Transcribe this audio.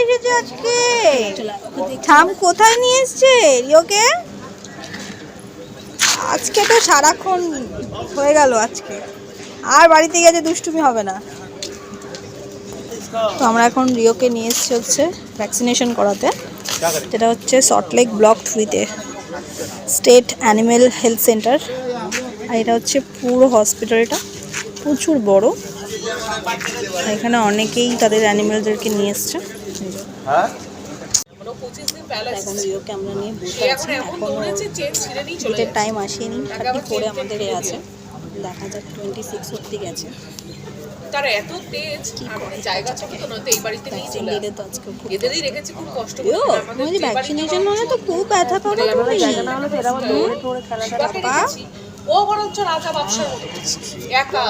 এসেছে আজকে? থাম, কোথায় নিয়ে এসছে রিওকে? আজকে তো সারাক্ষণ হয়ে গেল আজকে, আর বাড়িতে গিয়ে দুষ্টুমি হবে না। তো আমরা এখন রিওকে নিয়ে এসেছি হচ্ছে ভ্যাকসিনেশন করাতে, যেটা হচ্ছে সল্টলেক ব্লক 3-তে স্টেট অ্যানিমেল হেলথ সেন্টার। আর এটা হচ্ছে পুরো হসপিটালটা প্রচুর বড়। এখানে অনেকেই তাদের অ্যানিমেলদেরকে নিয়ে এসছে। এখন রিওকে আমরা নিয়ে বসে আছি, এখনো ডেটের টাইম আসেনি, 34 আমাদের এ আছে, দেখা যাক 26 অব্দি গেছে। তার এত তেজ জায়গা ছিল তো নয়তো এই বাড়িতে নিয়ে চলে দিলে তো আজকে খুব এদেরই রেখেছে খুব কষ্ট করে আমাদের ভ্যাকসিনেশন মানে তো খুব ব্যথা পাবে তুমি। জায়গা না হলে তো এরা দৌড়ে দৌড়ে খেলাটা রেখেছি। ও বরঞ্চ রাজা বাদশার মতো একা।